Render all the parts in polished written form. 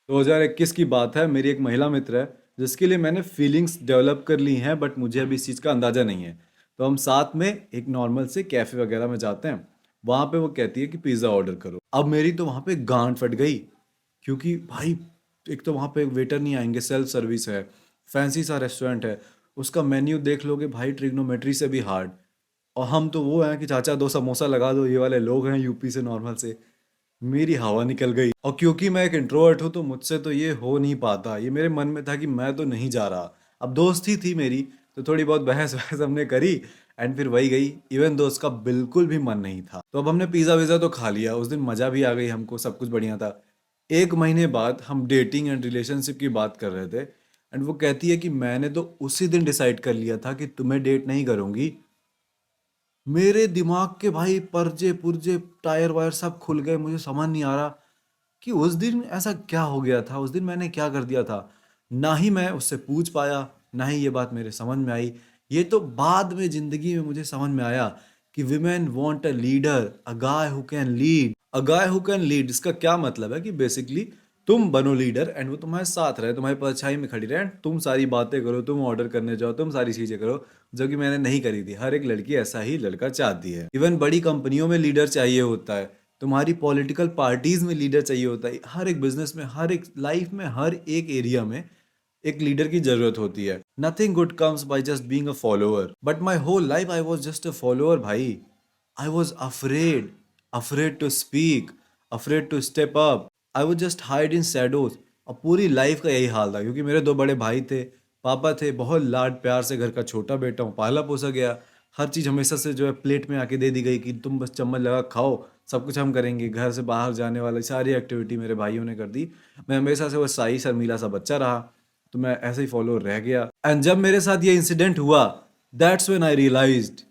2021 की बात है। मेरी एक महिला मित्र है जिसके लिए मैंने फीलिंग्स डेवलप कर ली हैं, बट मुझे अभी इस चीज़ का अंदाज़ा नहीं है। तो हम साथ में एक नॉर्मल से कैफ़े वगैरह में जाते हैं। वहाँ पे वो कहती है कि पिज़्ज़ा ऑर्डर करो। अब मेरी तो वहाँ पे गांड फट गई, क्योंकि भाई एक तो वहाँ पे वेटर नहीं आएंगे, सेल्फ सर्विस है, फैंसी सा रेस्टोरेंट है। उसका मेन्यू देख लोगे भाई, ट्रिग्नोमेट्री से भी हार्ड। और हम तो वो हैं कि चाचा दो समोसा लगा दो, ये वाले लोग हैं यूपी से नॉर्मल से। मेरी हवा निकल गई, और क्योंकि मैं एक इंट्रोवर्ट हूँ तो मुझसे तो ये हो नहीं पाता। ये मेरे मन में था कि मैं तो नहीं जा रहा। अब दोस्त ही थी मेरी, तो थोड़ी बहुत बहस वहस हमने करी, एंड फिर वही गई। इवन दोस्त का बिल्कुल भी मन नहीं था। तो अब हमने पिज़्ज़ा विज़ा तो खा लिया, उस दिन मज़ा भी आ गई हमको, सब कुछ बढ़िया था। एक महीने बाद हम डेटिंग एंड रिलेशनशिप की बात कर रहे थे, एंड वो कहती है कि मैंने तो उसी दिन डिसाइड कर लिया था कि तुम्हें डेट नहीं करूंगी। मेरे दिमाग के भाई परजे पुर्जे, टायर वायर सब खुल गए। मुझे समझ नहीं आ रहा कि उस दिन ऐसा क्या हो गया था, उस दिन मैंने क्या कर दिया था। ना ही मैं उससे पूछ पाया, ना ही ये बात मेरे समझ में आई। ये तो बाद में जिंदगी में मुझे समझ में आया कि women want a leader, a guy who can lead. A guy who can lead, इसका क्या मतलब है कि बेसिकली तुम बनो लीडर, एंड वो तुम्हारे साथ रहे, तुम्हारी परछाई में खड़ी रहे, and तुम सारी बातें करो, तुम ऑर्डर करने जाओ, तुम सारी चीजें करो, जो कि मैंने नहीं करी थी। हर एक लड़की ऐसा ही लड़का चाहती है। इवन बड़ी कंपनियों में लीडर चाहिए होता है, तुम्हारी पॉलिटिकल पार्टीज में लीडर चाहिए होता है, हर एक बिजनेस में, हर एक लाइफ में, हर एक एरिया में एक लीडर की जरूरत होती है। Nothing good comes by just being a follower, but my whole life I was just a follower भाई। I was afraid, afraid to speak, afraid to step up. I would just hide in shadows. और पूरी life का यही हाल था, क्योंकि मेरे दो बड़े भाई थे, पापा थे, बहुत लाड प्यार से घर का छोटा बेटा हूँ, पाला पोसा गया। हर चीज़ हमेशा से जो है प्लेट में आके दे दी गई कि तुम बस चम्मच लगा खाओ, सब कुछ हम करेंगे। घर से बाहर जाने वाली सारी एक्टिविटी मेरे भाइयों ने कर दी। मैं हमेशा से वो शाही शर्मीला सा बच्चा रहा, तो मैं ऐसे ही फॉलो रह गया। एंड जब मेरे साथ ये इंसिडेंट हुआ, that's when I realised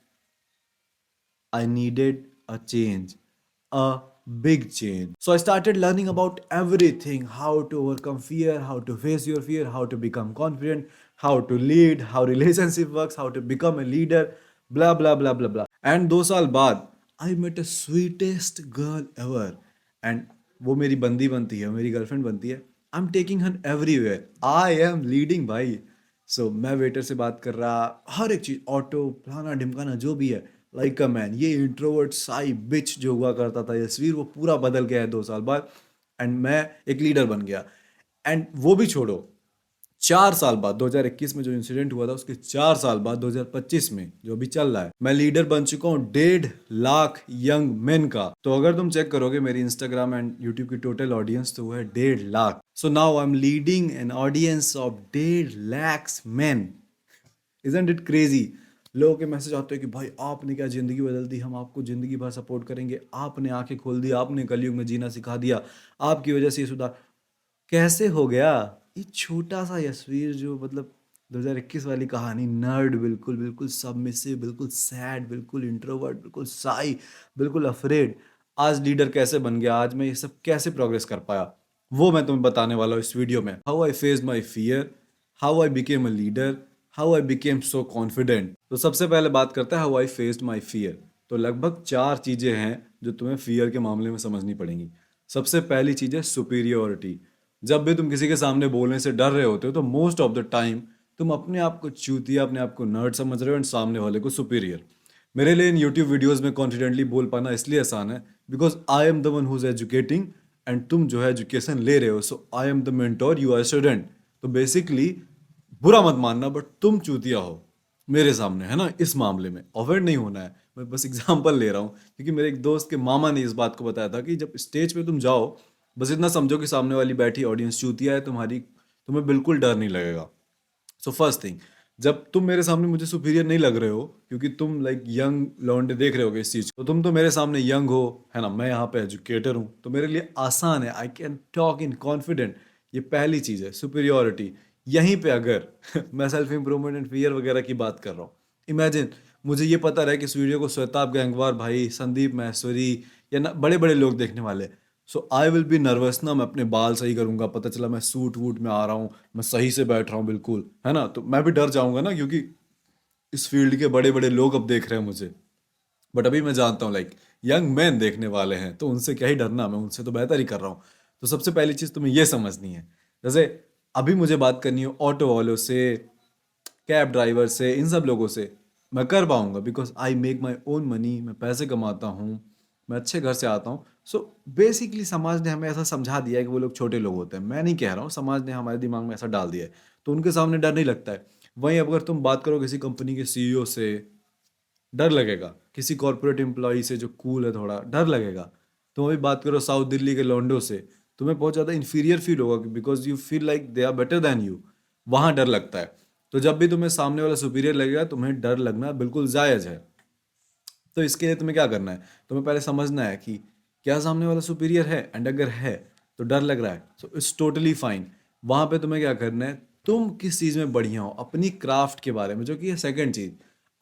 I needed a change, a big change. So I started learning about everything: how to overcome fear, how to face your fear, how to become confident, how to lead, how relationship works, how to become a leader, blah blah blah blah blah. And 2 साल बाद I met a sweetest girl ever. And वो मेरी बंदी बनती है, मेरी girlfriend बनती है। I am taking her everywhere, I am leading भाई। सो मैं वेटर से बात कर रहा, हर एक चीज, ऑटो फलाना ढिमकाना जो भी है, लाइक अ मैन। ये इंट्रोवर्ट साई बिच जो हुआ करता था यशवीर, वो पूरा बदल गया है 2 साल बाद, एंड मैं एक लीडर बन गया। एंड वो भी छोड़ो, 4 साल बाद 2021 में जो इंसिडेंट हुआ था, उसके 4 साल बाद 2025 में जो अभी चल रहा है, मैं लीडर बन चुका हूँ 1.5 लाख यंग मेन का। तो अगर तुम चेक करोगे मेरी इंस्टाग्राम एंड यूट्यूब की टोटल ऑडियंस, तो वो है 1.5 lakh. So now I am leading an audience of 1.5 lakh man. Isn't it crazy? लोगों के मैसेज आते हैं कि भाई आपने क्या ज़िंदगी बदल दी, हम आपको ज़िंदगी भर सपोर्ट करेंगे, आपने आंखें खोल दी, आपने कलयुग में जीना सिखा दिया, आपकी वजह से ये सुधार। कैसे हो गया? ये छोटा सा यशवीर जो मतलब 2021 वाली कहानी, नर्ड, बिल्कुल बिल्कुल सबमिसिव, बिल्कुल सैड, बिल्कुल इंट्रोवर्ट, बिल्कुल साई, बिल्कुल अफ्रेड, आज लीडर कैसे बन गया, आज मैं ये सब कैसे प्रोग्रेस कर पाया, वो मैं तुम्हें बताने वाला हूँ इस वीडियो में। How I face my fear, how I became a leader, how I became so confident. तो सबसे पहले बात करते हैं how I faced my fear. तो लगभग 4 चीज़ें हैं जो तुम्हें फियर के मामले में समझनी पड़ेंगी। सबसे पहली चीज़ है सुपीरियोरिटी। जब भी तुम किसी के सामने बोलने से डर रहे होते हो, तो मोस्ट ऑफ द टाइम तुम अपने आप को चूतिया, अपने आप को नर्ड समझ रहे हो, एंड सामने वाले को सुपीरियर। मेरे लिए इन यूट्यूब वीडियोस में कॉन्फिडेंटली बोल पाना इसलिए आसान है because I am the one who is educating, and तुम जो है एजुकेशन ले रहे हो, so I am the mentor, you are student. तो बेसिकली बुरा मत मानना, बट तुम चूतिया हो मेरे सामने, है ना। इस मामले में ऑफेंड नहीं होना है, मैं बस एग्जांपल ले रहा हूँ, क्योंकि मेरे एक दोस्त के मामा ने इस बात को बताया था कि जब स्टेज पे तुम जाओ, बस इतना समझो कि सामने वाली बैठी ऑडियंस चूतिया है तुम्हारी, तुम्हें बिल्कुल डर नहीं लगेगा। सो फर्स्ट थिंग, जब तुम मेरे सामने मुझे सुपीरियर नहीं लग रहे हो, क्योंकि तुम लाइक यंग लौंडे देख रहे होगे इस चीज को, तो तुम तो मेरे सामने यंग हो, है ना, मैं यहाँ पे एजुकेटर हूँ, तो मेरे लिए आसान है, I can talk in confident. ये पहली चीज है, सुपीरियोरिटी। यहीं पे अगर मैं सेल्फ इंप्रूवमेंट एंड फियर वगैरह की बात कर रहा हूँ, इमेजिन मुझे ये पता रहे कि इस वीडियो को श्वेताब गैंगवार भाई, संदीप महेश्वरी, या ना बड़े बड़े लोग देखने वाले, सो आई विल बी नर्वस ना। मैं अपने बाल सही करूंगा, पता चला मैं सूट वूट में आ रहा हूँ, मैं सही से बैठ रहा हूँ बिल्कुल, है ना, तो मैं भी डर जाऊंगा ना, क्योंकि इस फील्ड के बड़े बड़े लोग अब देख रहे हैं मुझे। बट अभी मैं जानता हूँ लाइक यंग मैन देखने वाले हैं, तो उनसे क्या ही डरना, मैं उनसे तो बेहतर ही कर रहा हूँ। तो सबसे पहली चीज़ तुम्हें ये समझनी है। जैसे अभी मुझे बात करनी हो ऑटो वालों से, कैब ड्राइवर से, इन सब लोगों से, मैं कर पाऊंगा because I make my own money, मैं पैसे कमाता हूँ, मैं अच्छे घर से आता हूँ। सो बेसिकली समाज ने हमें ऐसा समझा दिया है कि वो लोग छोटे लोग होते हैं। मैं नहीं कह रहा हूँ, समाज ने हमारे दिमाग में ऐसा डाल दिया है, तो उनके सामने डर नहीं लगता है। वहीं अगर तुम बात करो किसी कंपनी के सीईओ से, डर लगेगा। किसी कॉर्पोरेट एम्प्लॉय से जो कूल है थोड़ा, डर लगेगा। तुम अभी बात करो साउथ दिल्ली के लॉन्डो से, तुम्हें बहुत ज़्यादा इन्फीरियर फील होगा because you feel like they are better than you. वहाँ डर लगता है। तो जब भी तुम्हें सामने वाला सुपीरियर लगेगा, तुम्हें डर लगना बिल्कुल जायज़ है। तो इसके लिए तुम्हें क्या करना है, तुम्हें पहले समझना है कि क्या सामने वाला सुपीरियर है, एंड अगर है तो डर लग रहा है, सो इट्स टोटली फाइन। वहाँ पे तुम्हें क्या करना है, तुम किस चीज़ में बढ़िया हो, अपनी क्राफ्ट के बारे में, जो कि है सेकंड चीज़।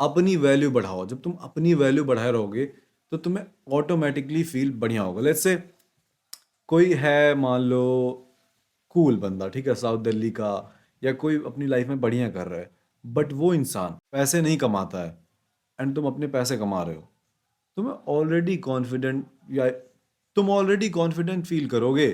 अपनी वैल्यू बढ़ाओ। जब तुम अपनी वैल्यू बढ़ाए रहोगे तो तुम्हें ऑटोमेटिकली फील बढ़िया होगा। लेट्स से कोई है, मान लो कूल बंदा, ठीक है, साउथ दिल्ली का, या कोई अपनी लाइफ में बढ़िया कर रहा है, बट वो इंसान पैसे नहीं कमाता है, एंड तुम अपने पैसे कमा रहे हो। तुम्हें ऑलरेडी कॉन्फिडेंट, या तुम ऑलरेडी कॉन्फिडेंट फील करोगे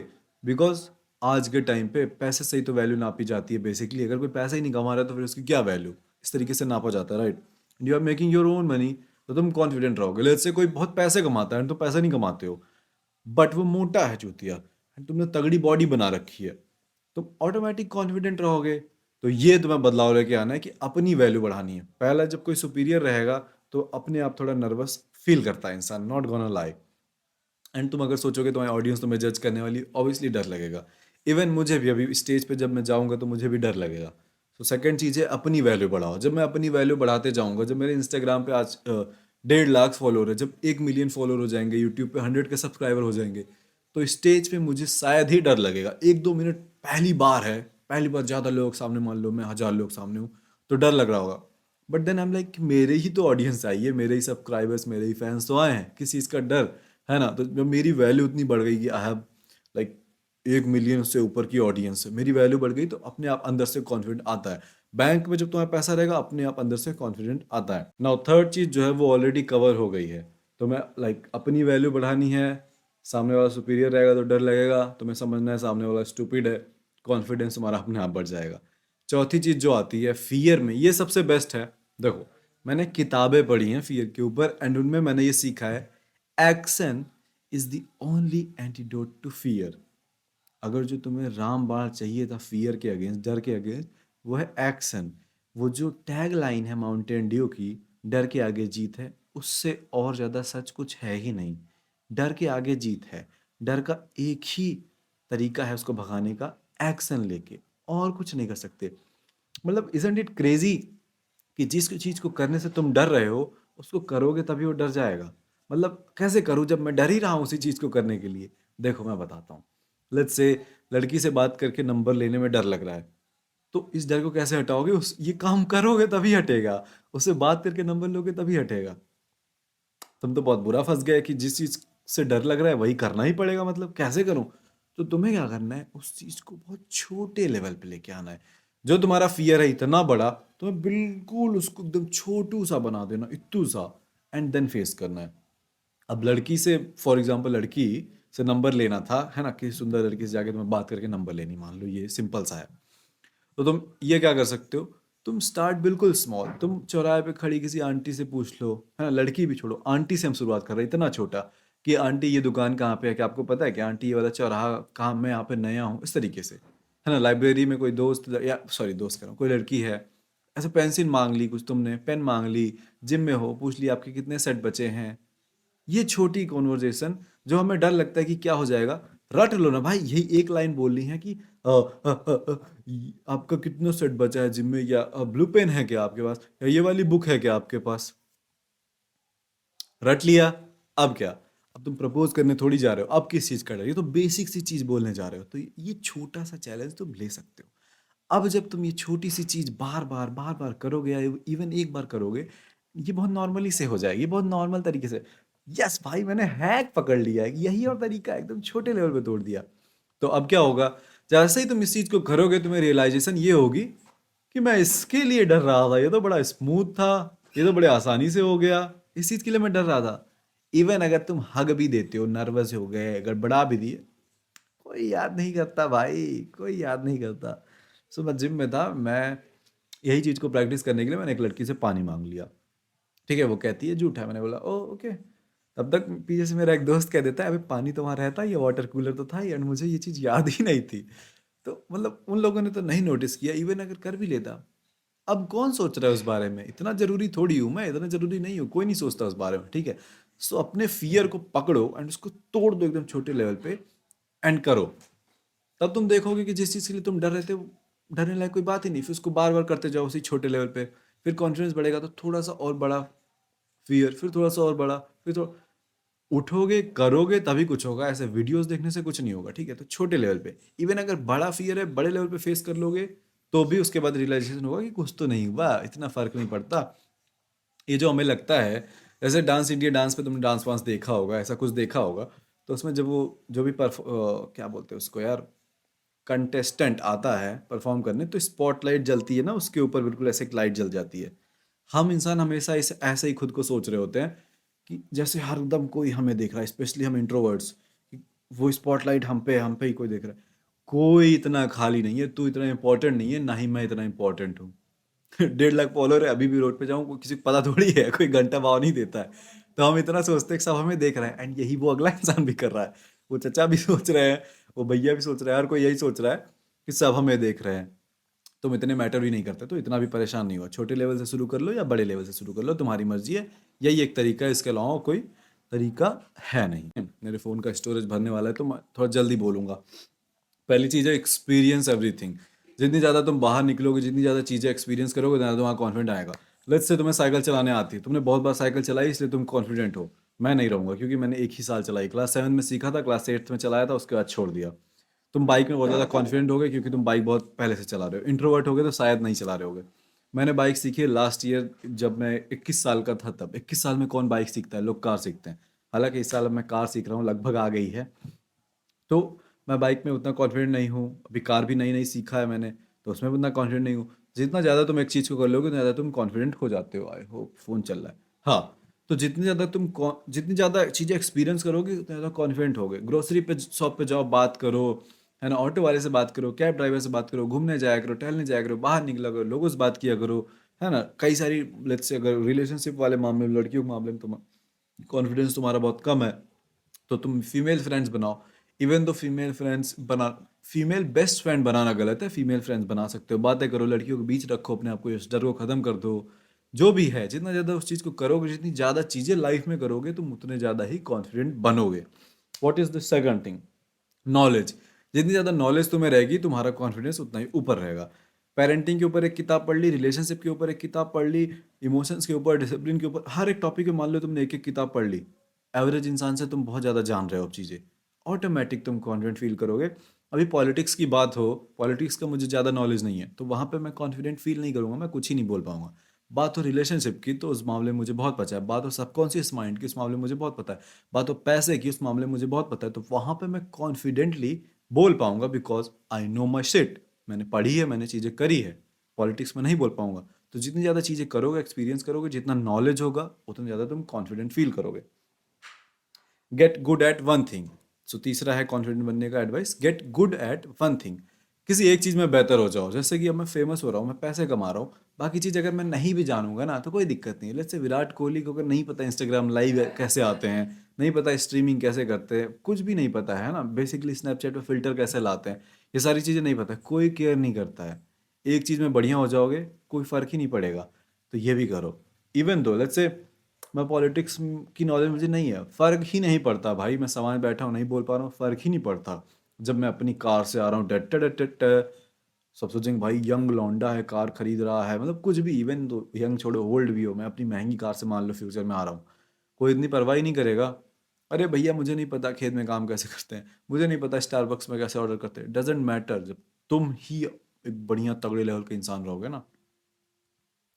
बिकॉज आज के टाइम पे पैसे से ही तो वैल्यू नापी जाती है बेसिकली। अगर कोई पैसा ही नहीं कमा रहा है तो फिर उसकी क्या वैल्यू, इस तरीके से नापा जाता है, right. You are making your own money, तो तुम कॉन्फिडेंट रहोगे। लेट्स से कोई बहुत पैसे कमाता है, तो पैसा नहीं कमाते हो, बट वो मोटा है चूतिया, and तुमने तगड़ी बॉडी बना रखी है, तुम ऑटोमेटिक कॉन्फिडेंट रहोगे। तो ये तुम्हें बदलाव लेके आना है कि अपनी वैल्यू बढ़ानी है। पहला, जब कोई सुपीरियर रहेगा तो अपने आप थोड़ा नर्वस फील करता है इंसान, नॉट गोना लाई। एंड तुम अगर सोचोगे तुम्हारी ऑडियंस तुम्हें जज करने वाली, ऑब्वियसली डर लगेगा। इवन मुझे भी अभी स्टेज पे जब मैं जाऊंगा तो मुझे भी डर लगेगा। तो सेकंड चीज़ है, अपनी वैल्यू बढ़ाओ। जब मैं अपनी वैल्यू बढ़ाते जाऊंगा, जब मेरे इंस्टाग्राम पे आज 1.5 लाख फॉलोअर है, जब 1 मिलियन फॉलोअर हो जाएंगे, यूट्यूब पे 100 के सब्सक्राइबर हो जाएंगे, तो स्टेज पे मुझे शायद ही डर लगेगा। 1-2 मिनट पहली बार है, पहली बार ज़्यादा लोग सामने, मान लो मैं 1,000 लोग सामने हूँ, तो डर लग रहा होगा। But then I am like, मेरे ही तो ऑडियंस आई है, मेरे ही सब्सक्राइबर्स, मेरे ही फैंस तो आए हैं, किस चीज़ का डर, है ना। तो जब मेरी वैल्यू उतनी बढ़ गई कि आई हैव लाइक 1 मिलियन से ऊपर की ऑडियंस है, मेरी वैल्यू बढ़ गई, तो अपने आप अंदर से कॉन्फिडेंट आता है। बैंक में जब तुम्हारा पैसा रहेगा, अपने आप अंदर से कॉन्फिडेंट आता है। नाउ थर्ड चीज़ जो है वो ऑलरेडी कवर हो गई है। तो मैं लाइक अपनी वैल्यू बढ़ानी है, सामने वाला सुपीरियर रहेगा तो डर लगेगा, तुम्हें समझना है सामने वाला स्टूपिड है, कॉन्फिडेंस तुम्हारा अपने आप बढ़ जाएगा। चौथी चीज़ जो आती है फियर में, ये सबसे बेस्ट है। देखो, मैंने किताबें पढ़ी हैं फियर के ऊपर, एंड उनमें मैंने ये सीखा है, action is the only antidote to fear. अगर जो तुम्हें रामबाण चाहिए था फियर के अगेंस्ट, डर के अगेंस्ट, वो है एक्शन। वो जो टैग लाइन है माउंटेन ड्यू की, डर के आगे जीत है, उससे और ज़्यादा सच कुछ है ही नहीं। डर के आगे जीत है। डर का एक ही तरीका है उसको भगाने का, एक्शन लेके, और कुछ नहीं कर सकते। मतलब इजंट इट क्रेजी कि जिस चीज़ को करने से तुम डर रहे हो, उसको करोगे तभी वो डर जाएगा। मतलब कैसे करूँ जब मैं डर ही रहा हूँ उसी चीज़ को करने के लिए। देखो मैं बताता हूँ। लेट्स से लड़की से बात करके नंबर लेने में डर लग रहा है, तो इस डर को कैसे हटाओगे, उस ये काम करोगे तभी हटेगा। उससे बात करके नंबर लोगे तभी हटेगा। तुम तो बहुत बुरा फंस गए कि जिस चीज से डर लग रहा है वही करना ही पड़ेगा, मतलब कैसे करूं। तो तुम्हें क्या करना है, उस चीज को बहुत छोटे लेवल पे लेके आना है। जो तुम्हारा फियर है इतना बड़ा, तुम्हें बिल्कुल उसको एकदम छोटू सा बना देना, इतू सा, एंड देन फेस करना है। अब लड़की से, फॉर एग्जाम्पल लड़की से नंबर लेना था, है ना, किसी सुंदर लड़की से जाके तुम्हें बात करके नंबर लेनी, मान लो ये सिंपल सा है। तो तुम ये क्या कर सकते हो, तुम स्टार्ट बिल्कुल स्मॉल। तुम चौराहे पे खड़ी किसी आंटी से पूछ लो, है ना, लड़की भी छोड़ो, आंटी से हम शुरुआत कर रहे हैं, इतना छोटा कि आंटी ये दुकान कहाँ पे है, क्या आपको पता है कि आंटी ये वाला चौराहा कहाँ, मैं यहाँ पे नया हूँ, इस तरीके से, है ना। लाइब्रेरी में कोई दोस्त, या सॉरी दोस्त कह रहा हूँ, कोई लड़की है, ऐसे पेंसिल मांग ली, कुछ तुमने पेन मांग ली, जिम में हो, पूछ लिया आपके कितने सेट बचे हैं। ये छोटी कॉन्वर्जेशन, जो हमें डर लगता है कि क्या हो जाएगा, रट लो ना भाई, यही एक लाइन बोलनी है कि आपका कितना सेट बचा है जिम में, या ब्लू पेन है क्या आपके पास, या ये वाली बुक है क्या आपके पास। रट लिया। अब क्या, अब तुम प्रपोज करने थोड़ी जा रहे हो, अब किस चीज का डर, ये तो बेसिक सी चीज बोलने जा रहे हो, तो ये छोटा सा चैलेंज तुम ले सकते हो। अब जब तुम ये छोटी सी चीज बार बार करोगे, या इवन एक बार करोगे, ये बहुत नॉर्मली से हो जाएगी, बहुत नॉर्मल तरीके से। यस भाई, मैंने हैक पकड़ लिया है, यही और तरीका है, एकदम छोटे लेवल पे तोड़ दिया। तो अब क्या होगा, जैसे ही तुम इस चीज को करोगे, तुम्हें रियलाइजेशन ये होगी कि मैं इसके लिए डर रहा था, ये तो बड़ा स्मूथ था, ये तो बड़े आसानी से हो गया, इस चीज के लिए मैं डर रहा था। इवन अगर तुम हग भी देते हो, नर्वस हो गए, गड़बड़ा भी दिए, कोई याद नहीं करता भाई, कोई याद नहीं करता। सो मैं जिम में था, मैं यही चीज़ को प्रैक्टिस करने के लिए मैंने एक लड़की से पानी माँग लिया। ठीक है, वो कहती है झूठा है, मैंने बोला ओह! ओके। तब तक पीछे से मेरा एक दोस्त कह देता है, अबे पानी तो वहाँ रहता ही है, वाटर कूलर तो था ही, एंड मुझे ये चीज़ याद ही नहीं थी। तो मतलब उन लोगों ने तो नहीं नोटिस किया, इवन अगर कर भी लेता, अब कौन सोच रहा है उस बारे में? इतना ज़रूरी थोड़ी हूँ मैं, इतना ज़रूरी नहीं हूँ, कोई नहीं सोचता उस बारे में, ठीक है? सो अपने फ़ियर को पकड़ो एंड उसको तोड़ दो एकदम छोटे लेवल पे एंड करो। तब तुम देखोगे कि जिस चीज़ के लिए तुम डर रहे थे, वो डरने लायक कोई बात ही नहीं। फिर उसको बार-बार करते जाओ उसी छोटे लेवल पे, फिर कॉन्फिडेंस बढ़ेगा तो थोड़ा-सा और बड़ा फ़ियर, फिर थोड़ा-सा और बड़ा, फिर थो उठोगे, करोगे तभी कुछ होगा, ऐसे वीडियोज़ देखने से कुछ नहीं होगा, ठीक है? तो छोटे लेवल पे, इवन अगर बड़ा फ़ियर है, बड़े लेवल पे फेस कर लोगे, तो भी उसके बाद रियलाइज़ेशन होगा कि कुछ तो नहीं हुआ, इतना फ़र्क नहीं पड़ता। ये जो हमें लगता है, जैसे डांस इंडिया डांस पे तुमने डांस वांस देखा होगा, ऐसा कुछ देखा होगा, तो उसमें जब वो जो भी क्या बोलते हैं उसको यार, कंटेस्टेंट आता है परफॉर्म करने, तो स्पॉटलाइट जलती है ना उसके ऊपर, बिल्कुल ऐसे एक लाइट जल जाती है। हम इंसान हमेशा इस ऐसे ही खुद को सोच रहे होते हैं कि जैसे हरदम कोई हमें देख रहा है, स्पेशली हम इंट्रोवर्ट्स, वो स्पॉटलाइट हम पे ही कोई देख रहा है। कोई इतना खाली नहीं है, तू इतना इंपॉर्टेंट नहीं है, ना ही मैं इतना इंपॉर्टेंट हूँ। 1.5 लाख फॉलोअर है, अभी भी रोड पे जाऊँ किसी को पता थोड़ी है, कोई घंटा भाव नहीं देता है। तो हम इतना सोचते हैं कि सब हमें देख रहा है, एंड यही वो अगला इंसान भी कर रहा है। वो चचा भी सोच रहे हैं, वो भैया भी सोच रहा है, हर कोई यही सोच रहा है कि सब हमें देख रहे हैं। तुम इतने मैटर भी नहीं करते, तो इतना भी परेशान नहीं हुआ। छोटे लेवल से शुरू कर लो या बड़े लेवल से शुरू कर लो, तुम्हारी मर्जी है। यही एक तरीका है, इसके अलावा कोई तरीका है नहीं। मेरे फ़ोन का स्टोरेज भरने वाला है, तो मैं थोड़ा जल्दी बोलूँगा। पहली चीज़ है एक्सपीरियंस एवरीथिंग। जितनी ज़्यादा तुम बाहर निकलोगे, जितनी ज़्यादा चीज़ें एक्सपीरियंस करोगे, उतना ज़्यादा तुम्हारा कॉन्फिडेंट आएगा। लेट्स से तुम्हें साइकिल चलाने आती है, तुमने बहुत बार साइकिल चलाई इसलिए तुम कॉन्फिडेंट हो। मैं नहीं रहूँगा क्योंकि मैंने एक ही साल चलाई, क्लास 7 में सीखा था, क्लास 8 में चलाया था, उसके बाद छोड़ दिया। तुम बाइक में बहुत ज़्यादा कॉन्फिडेंट हो गए क्योंकि तुम बाइक बहुत पहले से चला रहे हो। इंट्रोवर्ट हो गए तो शायद नहीं चला रहे होगे। मैंने बाइक सीखी है लास्ट ईयर, जब मैं 21 साल का था तब। 21 साल में कौन बाइक सीखता है, लोग कार सीखते हैं। हालांकि इस साल अब मैं कार सीख रहा हूँ, लगभग आ गई है। तो मैं बाइक में उतना कॉन्फिडेंट नहीं हूँ, अभी कार भी नई नई सीखा है मैंने, तो उसमें भी उतना कॉन्फिडेंट नहीं हूँ। जितना ज़्यादा तुम एक चीज़ को कर लोगे उतना ज़्यादा तुम कॉन्फिडेंट हो जाते हो। आई होप फ़ोन चल रहा है। हाँ, तो जितनी ज़्यादा चीज़ें एक्सपीरियंस करोगे उतना ज़्यादा कॉन्फिडेंट होगे। ग्रोसरी पे शॉप पे जाओ, बात करो, है ना, ऑटो वाले से बात करो, कैब ड्राइवर से बात करो, घूमने जाया करो, टहलने जाया करो, बाहर निकला करो, लोगों से बात किया करो, है ना। कई सारी, लेट्स से अगर रिलेशनशिप वाले मामले में, लड़कियों के मामले में तुम कॉन्फिडेंस तुम्हारा बहुत कम है, तो तुम फीमेल फ्रेंड्स बनाओ। इवन दो फीमेल बेस्ट फ्रेंड बनाना गलत है, फीमेल फ्रेंड्स बना सकते हो। बातें करो, लड़कियों के बीच रखो अपने आप को, इस डर को ख़त्म कर दो। जो भी है, जितना ज़्यादा उस चीज़ को करोगे, जितनी ज़्यादा चीज़ें लाइफ में करोगे, तुम उतने ज़्यादा ही कॉन्फिडेंट बनोगे। What is the second thing? Knowledge. जितनी ज़्यादा नॉलेज तुम्हें रहेगी, तुम्हारा कॉन्फिडेंस उतना ही ऊपर रहेगा। पेरेंटिंग के ऊपर एक किताब पढ़ ली, रिलेशनशिप के ऊपर एक किताब पढ़ ली, इमोशंस के ऊपर, डिसिप्लिन के ऊपर, हर एक टॉपिक में मान लो तुमने एक एक किताब पढ़ ली। एवरेज इंसान से तुम बहुत ज़्यादा जान रहे हो अब चीज़ें, ऑटोमेटिक तुम कॉन्फिडेंट फील करोगे। अभी पॉलिटिक्स की बात हो, पॉलिटिक्स का मुझे ज़्यादा नॉलेज नहीं है, तो वहाँ पे मैं कॉन्फिडेंट फील नहीं करूँगा, मैं कुछ ही नहीं बोल पाऊंगा। बात हो रिलेशनशिप की, तो उस मामले में मुझे बहुत पता है। बात हो सबकॉन्शियस माइंड की, उस मामले में मुझे बहुत पता है। बात हो पैसे की, उस मामले में मुझे बहुत पता है। तो वहाँ पे मैं कॉन्फिडेंटली बोल पाऊंगा, because I know my shit. मैंने पढ़ी है, मैंने चीज़ें करी है। पॉलिटिक्स में नहीं बोल पाऊंगा। तो जितनी ज़्यादा चीज़ें करोगे, एक्सपीरियंस करोगे, जितना नॉलेज होगा, उतना ज़्यादा तुम कॉन्फिडेंट फील करोगे। Get good at one thing. So तीसरा है कॉन्फिडेंट बनने का advice, get good at one thing. किसी एक चीज़ में बेहतर हो जाओ। जैसे कि अब मैं फेमस हो रहा हूँ, मैं पैसे कमा रहा हूँ, बाकी चीज़ अगर मैं नहीं भी जानूंगा ना, तो कोई दिक्कत नहीं है। लेट्स से विराट कोहली को अगर नहीं पता इंस्टाग्राम लाइव कैसे आते हैं, नहीं पता स्ट्रीमिंग कैसे करते हैं, कुछ भी नहीं पता है ना, बेसिकली स्नैपचैट पे फिल्टर कैसे लाते हैं, ये सारी चीज़ें नहीं पता, कोई केयर नहीं करता है। एक चीज़ में बढ़िया हो जाओगे, कोई फ़र्क ही नहीं पड़ेगा। तो ये भी करो। इवन दो लेट्स से मैं पॉलिटिक्स की नॉलेज मुझे नहीं है, फ़र्क ही नहीं पड़ता भाई, मैं समाज में बैठा हूँ, नहीं बोल पा रहा हूँ, फ़र्क ही नहीं पड़ता। जब मैं अपनी कार से आ रहा हूँ, डट डट डट, सब सोचेंगे भाई यंग लौंडा है, कार खरीद रहा है, मतलब कुछ भी, इवन तो यंग छोड़ो, ओल्ड भी हो, मैं अपनी महंगी कार से मान लो फ्यूचर में आ रहा हूँ, कोई इतनी परवाह ही नहीं करेगा। अरे भैया मुझे नहीं पता खेत में काम कैसे करते हैं, मुझे नहीं पता स्टारबक्स में कैसे ऑर्डर करते हैं, डजेंट मैटर। जब तुम ही एक बढ़िया तगड़े लेवल के इंसान रहोगे ना,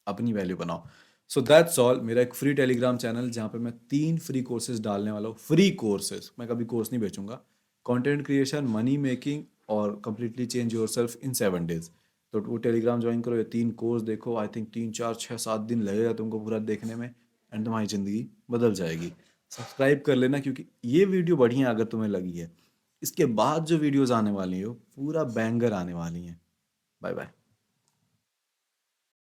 अपनी वैल्यू बनाओ। So that's all. मेरा एक फ्री टेलीग्राम चैनल जहाँ पे मैं 3 फ्री कोर्सेज डालने वाला हूँ, फ्री कोर्सेज, मैं कभी कोर्स नहीं बेचूंगा। कंटेंट क्रिएशन, मनी मेकिंग और completely change yourself in 7 days. तो वो टेलीग्राम ज्वाइन करो, ये 3 कोर्स देखो, आई थिंक 3 4 6 7 दिन लगेगा तुमको पूरा देखने में, एंड तुम्हारी ज़िंदगी बदल जाएगी। सब्सक्राइब कर लेना क्योंकि ये वीडियो बढ़िया है अगर तुम्हें लगी है। इसके बाद जो वीडियोस आने वाली हैं वो पूरा बैंगर आने वाली हैं। Bye bye.